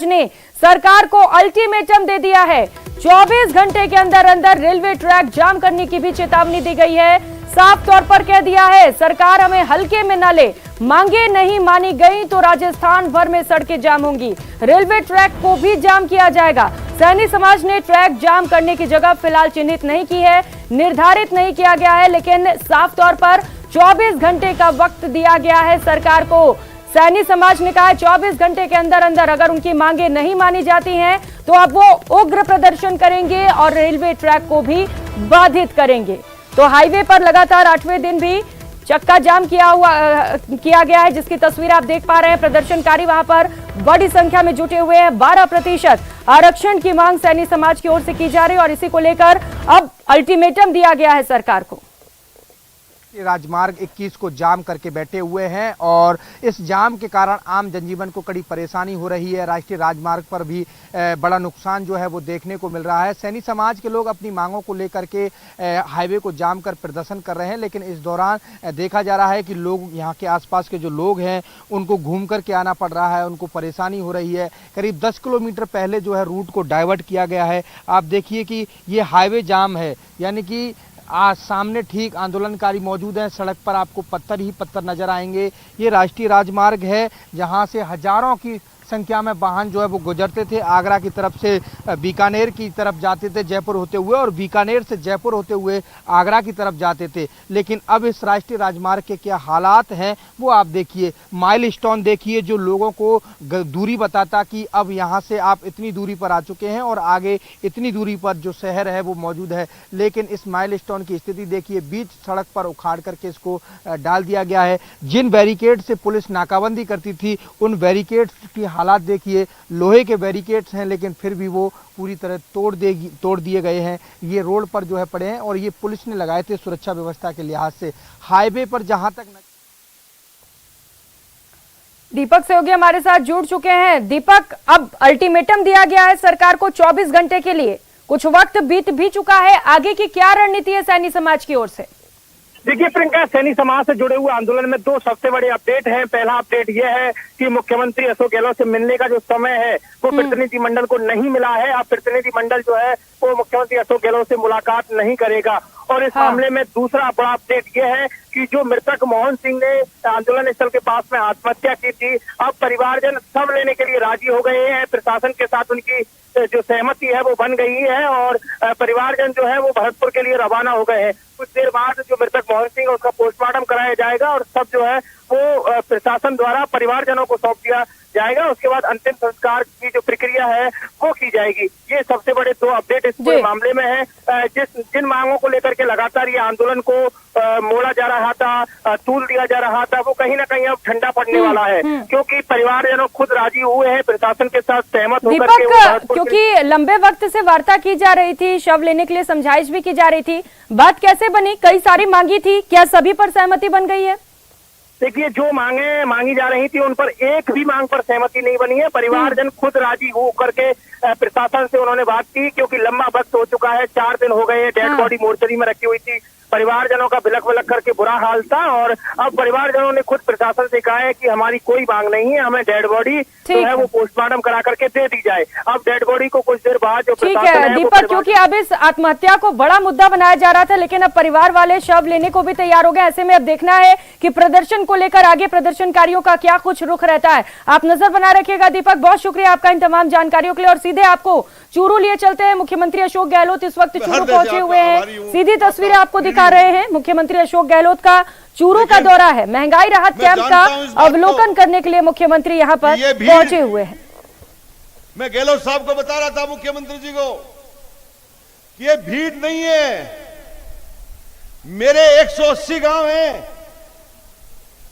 ने सरकार को अल्टीमेटम दे दिया है। 24 घंटे के अंदर अंदर रेलवे ट्रैक जाम करने की भी चेतावनी दी गई है। साफ तौर पर कह दिया है सरकार हमें हल्के में न ले, मांगे नहीं मानी गई तो राजस्थान भर में सड़कें जाम होंगी। रेलवे ट्रैक को भी जाम किया जाएगा। सैनी समाज ने ट्रैक जाम करने की जगह फिलहाल चिन्हित नहीं की है, निर्धारित नहीं किया गया है, लेकिन साफ तौर पर 24 घंटे का वक्त दिया गया है सरकार को। सैनी समाज ने कहा है 24 घंटे के अंदर अंदर अगर उनकी मांगे नहीं मानी जाती हैं तो अब वो उग्र प्रदर्शन करेंगे और रेलवे ट्रैक को भी बाधित करेंगे। तो हाईवे पर लगातार 8वें दिन भी चक्का जाम किया गया है, जिसकी तस्वीर आप देख पा रहे हैं। प्रदर्शनकारी वहां पर बड़ी संख्या में जुटे हुए हैं। 12% आरक्षण की मांग सैनी समाज की ओर से की जा रही है और इसी को लेकर अब अल्टीमेटम दिया गया है सरकार को। राजमार्ग 21 को जाम करके बैठे हुए हैं और इस जाम के कारण आम जनजीवन को कड़ी परेशानी हो रही है। राष्ट्रीय राजमार्ग पर भी बड़ा नुकसान जो है वो देखने को मिल रहा है। सैनी समाज के लोग अपनी मांगों को लेकर के हाईवे को जाम कर प्रदर्शन कर रहे हैं, लेकिन इस दौरान देखा जा रहा है कि लोग यहाँ के आसपास के जो लोग हैं उनको घूम करके आना पड़ रहा है, उनको परेशानी हो रही है। करीब 10 किलोमीटर पहले जो है रूट को डाइवर्ट किया गया है। आप देखिए कि ये हाईवे जाम है, यानी कि आज सामने ठीक आंदोलनकारी मौजूद हैं। सड़क पर आपको पत्थर ही पत्थर नजर आएंगे। ये राष्ट्रीय राजमार्ग है जहां से हजारों की संख्या में वाहन जो है वो गुजरते थे। आगरा की तरफ से बीकानेर की तरफ जाते थे जयपुर होते हुए, और बीकानेर से जयपुर होते हुए आगरा की तरफ जाते थे। लेकिन अब इस राष्ट्रीय राजमार्ग के क्या हालात हैं वो आप देखिए। माइलस्टोन देखिए जो लोगों को दूरी बताता कि अब यहाँ से आप इतनी दूरी पर आ चुके हैं और आगे इतनी दूरी पर जो शहर है वो मौजूद है। लेकिन इस माइलस्टोन की स्थिति देखिए, बीच सड़क पर उखाड़ करके इसको डाल दिया गया है। जिन बैरिकेड से पुलिस नाकाबंदी करती थी उन बैरिकेड्स की हालात देखिए, लोहे के बैरिकेड्स हैं लेकिन फिर भी वो पूरी तरह तोड़ दिए गए हैं। ये रोड पर जो है पड़े हैं और ये पुलिस ने लगाए थे सुरक्षा व्यवस्था के लिहाज से। हाईवे पर जहां तक दीपक सहयोगी हमारे साथ जुड़ चुके हैं। दीपक, अब अल्टीमेटम दिया गया है सरकार को 24 घंटे के लिए, कुछ वक्त बीत भी चुका है, आगे की क्या रणनीति है सैनी समाज की ओर से? देखिए प्रियंका, सैनी समाज से जुड़े हुए आंदोलन में दो सबसे बड़े अपडेट हैं। पहला अपडेट यह है कि मुख्यमंत्री अशोक गहलोत से मिलने का जो समय है वो प्रतिनिधिमंडल को नहीं मिला है। अब प्रतिनिधिमंडल जो है वो मुख्यमंत्री अशोक गहलोत से मुलाकात नहीं करेगा। और इस मामले में दूसरा बड़ा अपडेट यह है कि जो मृतक मोहन सिंह ने आंदोलन स्थल के पास में आत्महत्या की थी, अब परिवारजन सब लेने के लिए राजी हो गए हैं। प्रशासन के साथ उनकी जो सहमति है वो बन गई है और परिवारजन जो है वो भरतपुर के लिए रवाना हो गए हैं। कुछ देर बाद जो मृतक मोहन सिंह है उसका पोस्टमार्टम कराया जाएगा और सब जो है वो प्रशासन द्वारा परिवारजनों को सौंप दिया जाएगा। उसके बाद अंतिम संस्कार की जो प्रक्रिया है वो की जाएगी। ये सबसे बड़े दो अपडेट इस पूरे मामले में है। जिन मांगों को लेकर के लगातार ये आंदोलन को मोड़ा जा रहा था, तूल दिया जा रहा था, वो कहीं ना कहीं अब ठंडा पड़ने वाला है, क्योंकि परिवारजनों खुद राजी हुए हैं, प्रशासन के साथ सहमत होकर के। क्योंकि लंबे वक्त से वार्ता की जा रही थी, शव लेने के लिए समझाइश भी की जा रही थी, बात कैसे बनी? कई सारी मांगी थी, क्या सभी पर सहमति बन गई है? देखिए, जो मांगे मांगी जा रही थी उन पर एक भी मांग पर सहमति नहीं बनी है। परिवारजन खुद राजी हो करके प्रशासन से उन्होंने बात की, क्योंकि लंबा वक्त हो चुका है, 4 दिन हो गए, डेड बॉडी मोर्चरी में रखी हुई थी। परिवारजनों का बिलख बिलख करके बुरा हाल था और अब परिवारजनों ने खुद प्रशासन से कहा है कि हमारी कोई मांग नहीं है, हमें डेड बॉडी जो है वो पोस्टमार्टम करा करके दे दी जाए। अब डेड बॉडी को कुछ देर बाद जो ठीक है दीपक, क्योंकि अब इस आत्महत्या को बड़ा मुद्दा बनाया जा रहा था, लेकिन अब परिवार वाले शव लेने को भी तैयार हो गए। ऐसे में अब देखना है कि प्रदर्शन को लेकर आगे प्रदर्शनकारियों का क्या कुछ रुख रहता है। आप नजर बना रखिएगा। दीपक, बहुत शुक्रिया आपका इन तमाम जानकारियों के लिए। और सीधे आपको चूरू लिए चलते हैं। मुख्यमंत्री अशोक गहलोत इस वक्त चूरू पहुंचे हुए हैं। सीधी तस्वीरें आपको दिखा रहे हैं। मुख्यमंत्री अशोक गहलोत का चूरू का दौरा है। महंगाई राहत कैंप का अवलोकन करने के लिए मुख्यमंत्री यहां पर पहुंचे हुए हैं। मैं गहलोत साहब को बता रहा था, मुख्यमंत्री जी को, कि ये भीड़ नहीं है। मेरे 180 गांव हैं,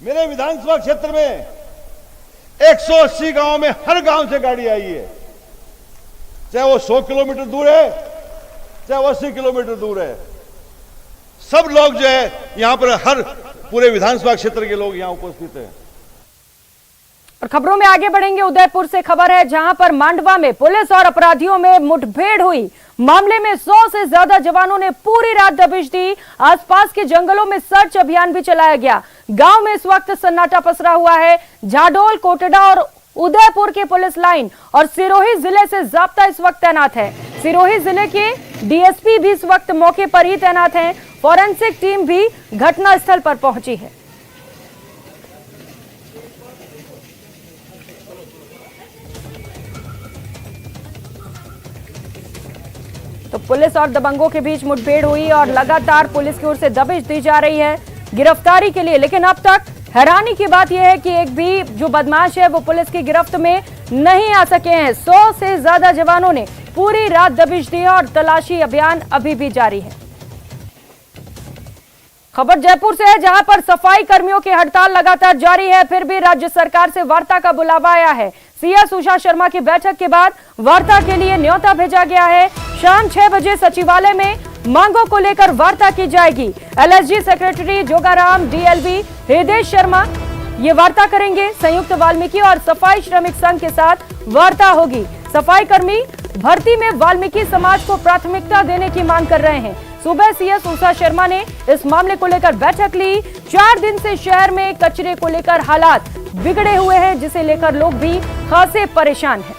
मेरे विधानसभा क्षेत्र में 180 गांव में हर गांव से गाड़ी आई है, चाहे वो 100 किलोमीटर दूर है, चाहे वो 80 किलोमीटर दूर है। सब लोग जो है यहां पर, हर पूरे विधानसभा क्षेत्र के लोग यहां उपस्थित हैं। और खबरों में आगे बढ़ेंगे। उदयपुर से खबर है, जहां पर मांडवा में पुलिस और अपराधियों में मुठभेड़ हुई। मामले में 100 से ज्यादा जवानों ने पूरी रात दबिश दी। आसपास के जंगलों में सर्च अभियान भी चलाया गया। गांव में इस वक्त सन्नाटा पसरा हुआ है। झाडोल, कोटड़ा और उदयपुर की पुलिस लाइन और सिरोही जिले से जाब्ता इस वक्त तैनात है। सिरोही जिले के डीएसपी भी इस वक्त मौके पर ही तैनात हैं। फॉरेंसिक टीम भी घटनास्थल पर पहुंची है। तो पुलिस और दबंगों के बीच मुठभेड़ हुई और लगातार पुलिस की ओर से दबिश दी जा रही है गिरफ्तारी के लिए। लेकिन अब तक हैरानी की बात यह है कि एक भी जो बदमाश है वो पुलिस की गिरफ्त में नहीं आ सके हैं। 100 से ज्यादा जवानों ने पूरी रात दबिश दी और तलाशी अभियान अभी भी जारी है। खबर जयपुर से है, जहां पर सफाई कर्मियों की हड़ताल लगातार जारी है। फिर भी राज्य सरकार से वार्ता का बुलावा आया है। सीएस उषा शर्मा की बैठक के बाद वार्ता के लिए न्योता भेजा गया है। शाम 6 बजे सचिवालय में मांगों को लेकर वार्ता की जाएगी। एलएसजी सेक्रेटरी जोगाराम, डीएलवी हृदय शर्मा ये वार्ता करेंगे। संयुक्त वाल्मीकि और सफाई श्रमिक संघ के साथ वार्ता होगी। सफाई कर्मी भर्ती में वाल्मीकि समाज को प्राथमिकता देने की मांग कर रहे हैं। सुबह सीएस उषा शर्मा ने इस मामले को लेकर बैठक ली। 4 दिन से शहर में कचरे को लेकर हालात बिगड़े हुए हैं, जिसे लेकर लोग भी खासे परेशान हैं।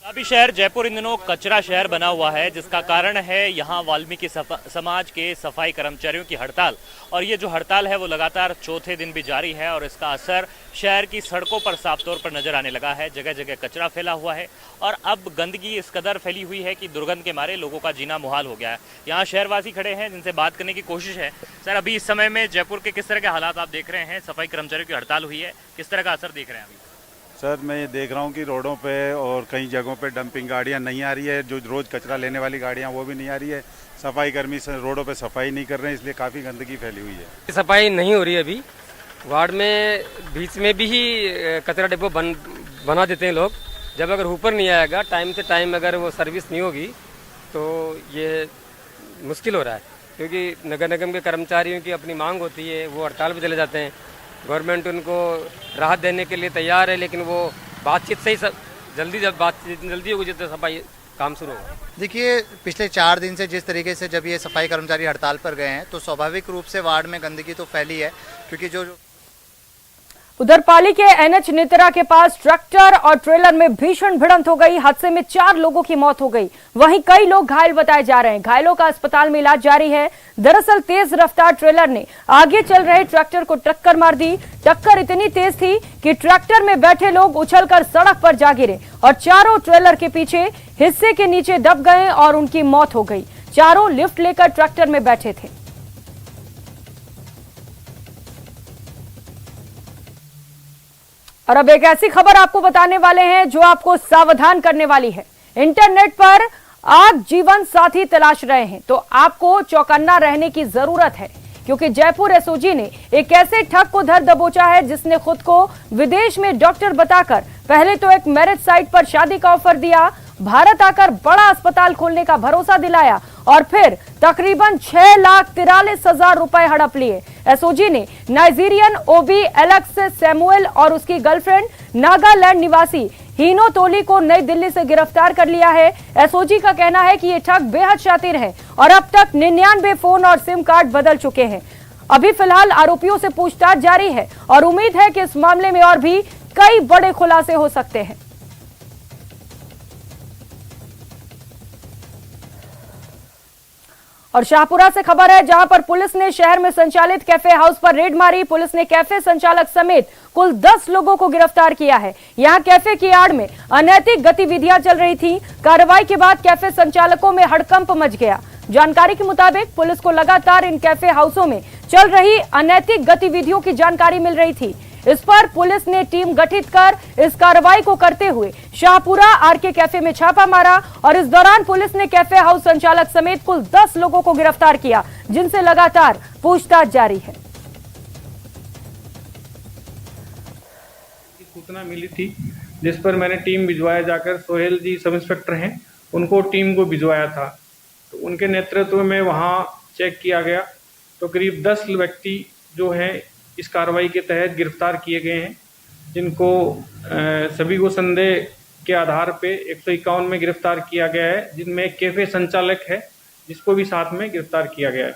अभी शहर जयपुर इन दिनों कचरा शहर बना हुआ है, जिसका कारण है यहाँ वाल्मीकि समाज के सफाई कर्मचारियों की हड़ताल। और ये जो हड़ताल है वो लगातार चौथे दिन भी जारी है और इसका असर शहर की सड़कों पर साफ तौर पर नजर आने लगा है। जगह जगह कचरा फैला हुआ है और अब गंदगी इस कदर फैली हुई है कि दुर्गंध के मारे लोगों का जीना मुहाल हो गया है। यहाँ शहरवासी खड़े हैं जिनसे बात करने की कोशिश है। सर, अभी इस समय में जयपुर के किस तरह के हालात आप देख रहे हैं? सफाई कर्मचारियों की हड़ताल हुई है, किस तरह का असर देख रहे हैं अभी? सर, मैं ये देख रहा हूँ कि रोडों पे और कई जगहों पे डंपिंग गाड़ियाँ नहीं आ रही है। जो रोज़ कचरा लेने वाली गाड़ियाँ वो भी नहीं आ रही है। सफाई कर्मी रोडों पे सफाई नहीं कर रहे हैं, इसलिए काफ़ी गंदगी फैली हुई है। सफाई नहीं हो रही है अभी। वार्ड में बीच में भी ही कचरा डिब्बा बना देते हैं लोग। जब अगर ऊपर नहीं आएगा टाइम से टाइम, अगर वो सर्विस नहीं होगी तो ये मुश्किल हो रहा है। क्योंकि नगर निगम के कर्मचारियों की अपनी मांग होती है, वो हड़ताल पर चले जाते हैं। गवर्नमेंट उनको राहत देने के लिए तैयार है, लेकिन वो बातचीत से ही जब बातचीत जल्दी होगी जितने सफाई काम शुरू होगा। देखिए, पिछले 4 दिन से जिस तरीके से जब ये सफाई कर्मचारी हड़ताल पर गए हैं तो स्वाभाविक रूप से वार्ड में गंदगी तो फैली है। क्योंकि जो उधर पाली के एनएच नेतरा के पास ट्रैक्टर और ट्रेलर में भीषण भिड़ंत हो गई। हादसे में 4 लोगों की मौत हो गई। वहीं कई लोग घायल बताए जा रहे हैं। घायलों का अस्पताल में इलाज जारी है। दरअसल तेज रफ्तार ट्रेलर ने आगे चल रहे ट्रैक्टर को टक्कर मार दी। टक्कर इतनी तेज थी कि ट्रैक्टर में बैठे लोग उछलकर सड़क पर जा गिरे और चारों ट्रेलर के पीछे हिस्से के नीचे दब गए और उनकी मौत हो गई। चारों लिफ्ट लेकर ट्रैक्टर में बैठे थे। और अब एक ऐसी खबर आपको बताने वाले हैं जो आपको सावधान करने वाली है। इंटरनेट पर आप जीवन साथी तलाश रहे हैं तो आपको चौकन्ना रहने की जरूरत है, क्योंकि जयपुर एसओजी ने एक ऐसे ठग को धर दबोचा है जिसने खुद को विदेश में डॉक्टर बताकर पहले तो एक मैरिज साइट पर शादी का ऑफर दिया, भारत आकर बड़ा अस्पताल खोलने का भरोसा दिलाया और फिर तकरीबन 6,43,000 रुपए हड़प लिए। एसओजी ने नाइजीरियन ओबी एलेक्स सैमुअल और उसकी गर्लफ्रेंड नागालैंड निवासी हीनो तोली को नई दिल्ली से गिरफ्तार कर लिया है। एसओजी का कहना है कि ये ठग बेहद शातिर है और अब तक 99 फोन और सिम कार्ड बदल चुके हैं। अभी फिलहाल आरोपियों से पूछताछ जारी है और उम्मीद है कि इस मामले में और भी कई बड़े खुलासे हो सकते हैं। और शाहपुरा से खबर है, जहां पर पुलिस ने शहर में संचालित कैफे हाउस पर रेड मारी। पुलिस ने कैफे संचालक समेत कुल 10 लोगों को गिरफ्तार किया है। यहां कैफे की आड़ में अनैतिक गतिविधियां चल रही थी। कार्रवाई के बाद कैफे संचालकों में हड़कंप मच गया। जानकारी के मुताबिक पुलिस को लगातार इन कैफे हाउसों में चल रही अनैतिक गतिविधियों की जानकारी मिल रही थी। इस पर पुलिस ने टीम गठित कर इस कार्रवाई को करते हुए शाहपुरा आरके कैफे में छापा मारा और इस दौरान पुलिस ने कैफे हाउस संचालक समेत कुल 10 लोगों को गिरफ्तार किया, जिनसे लगातार पूछताछ जारी है। सूचना मिली थी जिस पर मैंने टीम भिजवाया, जाकर सोहेल जी सब इंस्पेक्टर हैं, उनको टीम को भिजवाया था। तो उनके नेतृत्व में वहां चेक किया गया तो करीब 10 व्यक्ति जो हैं इस कार्रवाई के तहत गिरफ्तार किए गए हैं, जिनको सभी को संदेह के आधार पे 151 में गिरफ्तार किया गया है, जिनमें एक कैफे संचालक है जिसको भी साथ में गिरफ्तार किया गया है।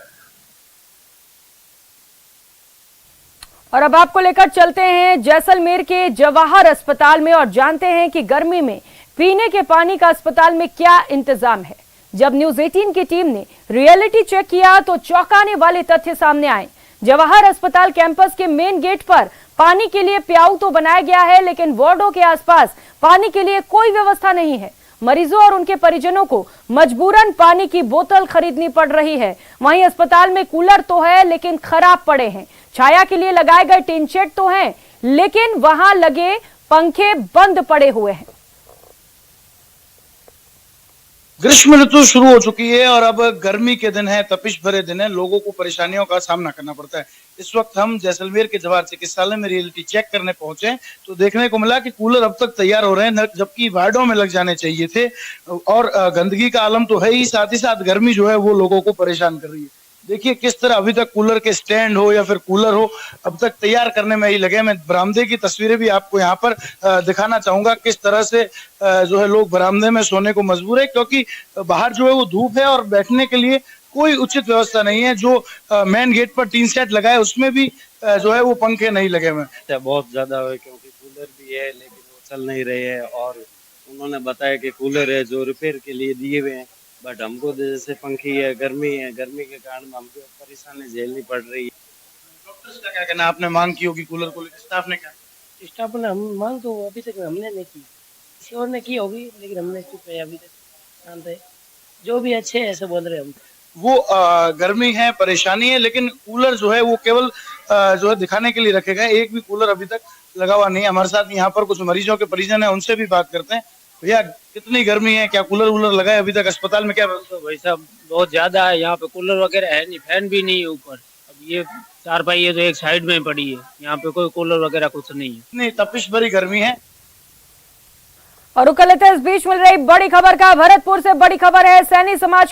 और अब आपको लेकर चलते हैं जैसलमेर के जवाहर अस्पताल में और जानते हैं कि गर्मी में पीने के पानी का अस्पताल में क्या इंतजाम है। जब न्यूज 18 की टीम ने रियलिटी चेक किया तो चौंकाने वाले तथ्य सामने आए। जवाहर अस्पताल कैंपस के मेन गेट पर पानी के लिए प्याऊ तो बनाया गया है, लेकिन वार्डों के आसपास पानी के लिए कोई व्यवस्था नहीं है। मरीजों और उनके परिजनों को मजबूरन पानी की बोतल खरीदनी पड़ रही है। वहीं अस्पताल में कूलर तो है लेकिन खराब पड़े हैं। छाया के लिए लगाए गए टिन शेड तो हैं, लेकिन वहां लगे पंखे बंद पड़े हुए हैं। ग्रीष्म ऋतु शुरू हो चुकी है और अब गर्मी के दिन है, तपिश भरे दिन है, लोगों को परेशानियों का सामना करना पड़ता है। इस वक्त हम जैसलमेर के जवाहर चिकित्सालय में रियलिटी चेक करने पहुंचे तो देखने को मिला कि कूलर अब तक तैयार हो रहे हैं, जबकि वार्डों में लग जाने चाहिए थे। और गंदगी का आलम तो है ही, साथ ही साथ गर्मी जो है वो लोगों को परेशान कर रही है। देखिए किस तरह अभी तक कूलर के स्टैंड हो या फिर कूलर हो अब तक तैयार करने में ही लगे। मैं बरामदे की तस्वीरें भी आपको यहाँ पर दिखाना चाहूंगा, किस तरह से जो है लोग बरामदे में सोने को मजबूर है, क्योंकि बाहर जो है वो धूप है और बैठने के लिए कोई उचित व्यवस्था नहीं है। जो मेन गेट पर टीन सेट लगा है उसमें भी जो है वो पंखे नहीं लगे हुए। बहुत ज्यादा है क्योंकि कूलर भी है लेकिन वो चल नहीं रहे हैं और उन्होंने बताया कि कूलर है जो रिपेयर के लिए दिए हुए हैं, बट हमको जैसे पंखी है, गर्मी के कारण हमको परेशानी झेलनी पड़ रही है। डॉक्टर्स का क्या कहना है? आपने मांग की होगी कूलर को लेकर, स्टाफ ने क्या? स्टाफ ने हम मांग तो अभी तक हमने नहीं की, किसी और ने की होगी लेकिन हमने चुप है, अभी तक शांत है। जो भी अच्छे है ऐसे बोल रहे हम। वो गर्मी है, परेशानी है, लेकिन कूलर जो है वो केवल जो है दिखाने के लिए रखे गए। एक भी कूलर अभी तक लगा हुआ नहीं है। हमारे साथ यहाँ पर कुछ मरीजों के परिजन है, उनसे भी बात करते हैं। भैया कितनी गर्मी है, क्या कूलर वूलर लगाए अभी तक अस्पताल में? क्या तो भाई साहब बहुत ज्यादा है, यहाँ पे कूलर वगैरह है नहीं, फैन भी नहीं है ऊपर। अब ये चारपाई है तो एक साइड में पड़ी है, यहाँ पे कोई कूलर वगैरह कुछ नहीं है। इतनी तपिश भरी गर्मी है। और रुक लेते हैं इस बीच मिल रही बड़ी खबर का। भरतपुर से बड़ी खबर है। सैनी समाज